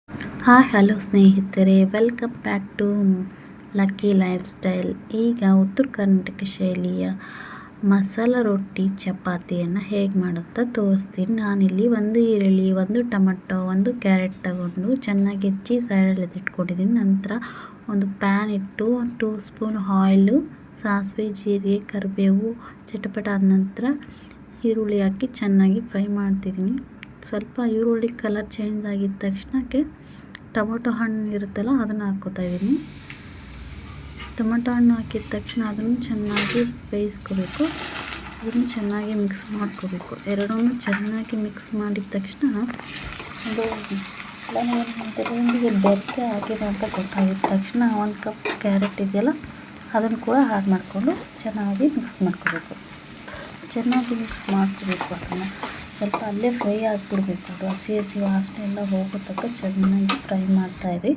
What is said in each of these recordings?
Hi hello ಸ್ನೇಹಿತರೆ, welcome back to lucky life style. ಈಗ ಉತ್ತರ ಕರ್ನಾಟಕ ಶೈಲಿಯ ಮಸಾಲ ರೊಟ್ಟಿ ಚಪಾತಿಯನ್ನು ಹೇಗೆ ಮಾಡುತ್ತಾ ತೋರಿಸ್ತೀನಿ. ನಾನಿಲ್ಲಿ ಒಂದು ಈರುಳ್ಳಿ, ಒಂದು ಟೊಮೆಟೊ, ಒಂದು ಕ್ಯಾರೆಟ್ ತಗೊಂಡು ಚೆನ್ನಾಗಿ ಹೆಚ್ಚಿ ಸೈಡಲ್ಲಿ ಇಟ್ಕೊಂಡಿದ್ದೀನಿ. ನಂತರ ಒಂದು ಪ್ಯಾನ್ ಇಟ್ಟು 1 2 ಸ್ಪೂನ್ ಆಯಿಲು, ಸಾಸಿವೆ, ಜೀರಿಗೆ, ಕರಿಬೇವು ಚಟಪಟ ಆದ ನಂತರ ಈರುಳ್ಳಿ ಹಾಕಿ ಚೆನ್ನಾಗಿ ಫ್ರೈ ಮಾಡ್ತಿದ್ದೀನಿ. ಸ್ವಲ್ಪ ಈರುಳ್ಳಿ ಕಲರ್ ಚೇಂಜ್ ಆಗಿದ ತಕ್ಷಣಕ್ಕೆ ಟೊಮೊಟೊ ಹಣ್ಣು ಇರುತ್ತಲ್ಲ ಅದನ್ನು ಹಾಕ್ಕೋತಾ ಇದ್ದೀನಿ. ಟೊಮೊಟೊ ಹಣ್ಣು ಹಾಕಿದ ತಕ್ಷಣ ಅದನ್ನು ಚೆನ್ನಾಗಿ ಬೇಯಿಸ್ಕೋಬೇಕು. ಅದನ್ನು ಚೆನ್ನಾಗಿ ಮಿಕ್ಸ್ ಮಾಡ್ಕೋಬೇಕು. ಎರಡನ್ನೂ ಚೆನ್ನಾಗಿ ಮಿಕ್ಸ್ ಮಾಡಿದ ತಕ್ಷಣ ಅದು ಬೆರೆತೆ ಆಗಿದೆ ಅಂತ ಗೊತ್ತಾಗಿದ ತಕ್ಷಣ 1 ಕಪ್ ಕ್ಯಾರೆಟ್ ಇದೆಯಲ್ಲ ಅದನ್ನು ಕೂಡ ಆ್ಯಡ್ ಮಾಡಿಕೊಂಡು ಚೆನ್ನಾಗಿ ಮಿಕ್ಸ್ ಮಾಡ್ಕೋಬೇಕು. ಅದನ್ನು ಸ್ವಲ್ಪ ಅಲ್ಲೇ ಫ್ರೈ ಆಗಿಬಿಡ್ಬೇಕು. ಅದು ಹಸಿ ವಾಸನೆ ಎಲ್ಲ ಹೋಗೋ ತನಕ ಚೆನ್ನಾಗಿ ಫ್ರೈ ಮಾಡ್ತಾಯಿರಿ.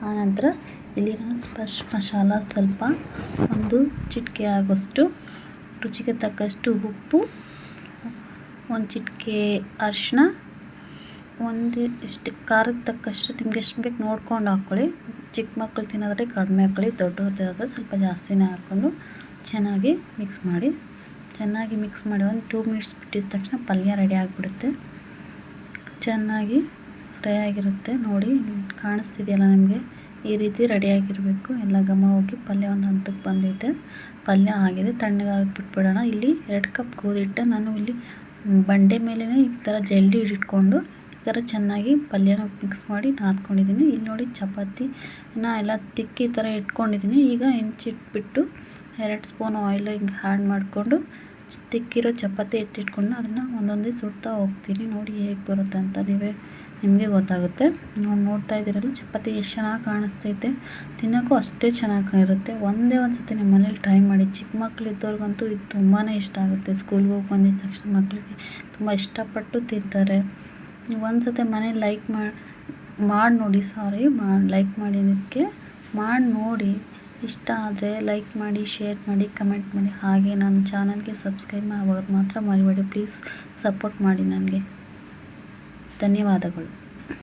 ಆನಂತರ ಇಲ್ಲಿ ನಾನು ಸ್ಪೆಷ್ ಮಸಾಲ ಸ್ವಲ್ಪ ಒಂದು ಚಿಟಿಕೆ ಆಗೋಷ್ಟು, ರುಚಿಗೆ ತಕ್ಕಷ್ಟು ಉಪ್ಪು, ಒಂದು ಚಿಟಿಕೆ ಅರಿಶಿನ, ಇಷ್ಟು ಖಾರಕ್ಕೆ ತಕ್ಕಷ್ಟು ನಿಮ್ಗೆ ಎಷ್ಟು ಬೇಕು ನೋಡ್ಕೊಂಡು ಹಾಕ್ಕೊಳ್ಳಿ. ಚಿಕ್ಕ ಮಕ್ಕಳು ತಿನ್ನೋದ್ರೆ ಕಡಿಮೆ ಹಾಕ್ಕೊಳ್ಳಿ, ದೊಡ್ಡವ್ರು ತಿನ್ನೋದ್ರೆ ಸ್ವಲ್ಪ ಜಾಸ್ತಿನೇ ಹಾಕ್ಕೊಂಡು ಚೆನ್ನಾಗಿ ಮಿಕ್ಸ್ ಮಾಡಿ ಒಂದು 2 ಮಿನಿಟ್ಸ್ ಬಿಟ್ಟಿದ ತಕ್ಷಣ ಪಲ್ಯ ರೆಡಿ ಆಗಿಬಿಡುತ್ತೆ. ಚೆನ್ನಾಗಿ ಫ್ರೈ ಆಗಿರುತ್ತೆ. ನೋಡಿ ಕಾಣಿಸ್ತಿದೆಯಲ್ಲ ನಿಮಗೆ, ಈ ರೀತಿ ರೆಡಿಯಾಗಿರಬೇಕು. ಎಲ್ಲ ಘಮ ಹೋಗಿ ಪಲ್ಯ ಒಂದು ಹಂತಕ್ಕೆ ಬಂದೈತೆ. ಪಲ್ಯ ಆಗಿದೆ, ತಣ್ಣಗಾಗಿ ಬಿಟ್ಬಿಡೋಣ. ಇಲ್ಲಿ 2 ಕಪ್ ಗೋಧಿ ಹಿಟ್ಟು ನಾನು ಇಲ್ಲಿ ಬಂಡೆ ಮೇಲೇ ಈ ಥರ ಜಲ್ಡಿ ಇಟ್ಕೊಂಡು ಈ ಥರ ಚೆನ್ನಾಗಿ ಪಲ್ಯನ ಮಿಕ್ಸ್ ಮಾಡಿ ನಾದ್ಕೊಂಡಿದ್ದೀನಿ. ಇಲ್ಲಿ ನೋಡಿ ಚಪಾತಿನ ಎಲ್ಲ ತಿಕ್ಕಿ ಈ ಥರ ಇಟ್ಕೊಂಡಿದ್ದೀನಿ. ಈಗ ಹೆಂಚಿಟ್ಬಿಟ್ಟು 2 ಸ್ಪೂನ್ ಆಯಿಲ್ ಹಿಂಗೆ ಆ್ಯಡ್ ಮಾಡಿಕೊಂಡು ತಿಕ್ಕಿರೋ ಚಪಾತಿ ಇಟ್ಕೊಂಡು ಅದನ್ನು ಒಂದೊಂದೇ ಸುಡ್ತಾ ಹೋಗ್ತೀನಿ. ನೋಡಿ ಹೇಗೆ ಬರುತ್ತೆ ಅಂತ ನಿಮಗೆ ಗೊತ್ತಾಗುತ್ತೆ. ನಾವು ನೋಡ್ತಾ ಇದ್ದೀರಲ್ಲ ಚಪಾತಿ ಎಷ್ಟು ಚೆನ್ನಾಗಿ ಕಾಣಿಸ್ತೈತೆ, ತಿನ್ನೋಕ್ಕೂ ಅಷ್ಟೇ ಚೆನ್ನಾಗಿರುತ್ತೆ. ಒಂದೇ ಒಂದು ಸತಿ ನಿಮ್ಮ ಮನೇಲಿ ಟ್ರೈ ಮಾಡಿ. ಚಿಕ್ಕ ಮಕ್ಳು ಇದ್ದವ್ರಿಗಂತೂ ಇದು ತುಂಬಾ ಇಷ್ಟ ಆಗುತ್ತೆ. ಸ್ಕೂಲ್ಗೆ ಹೋಗಿ ಬಂದಿದ್ದ ತಕ್ಷಣ ಮಕ್ಕಳಿಗೆ ತುಂಬ ಇಷ್ಟಪಟ್ಟು ತಿಂತಾರೆ. ನೀವು ಒಂದು ಸತಿ ಮನೇಲಿ ಲೈಕ್ ಮಾಡಿ ನೋಡಿ. ಇಷ್ಟ ಆದರೆ ಲೈಕ್ ಮಾಡಿ, ಶೇರ್ ಮಾಡಿ, ಕಮೆಂಟ್ ಮಾಡಿ. ಹಾಗೆ ನನ್ನ ಚಾನಲ್ಗೆ ಸಬ್ಸ್ಕ್ರೈಬ್ ಮಾಡೋದು ಮಾತ್ರ ಮರಿಬೇಡಿ. ಪ್ಲೀಸ್ ಸಪೋರ್ಟ್ ಮಾಡಿ ನನಗೆ. ಧನ್ಯವಾದಗಳು.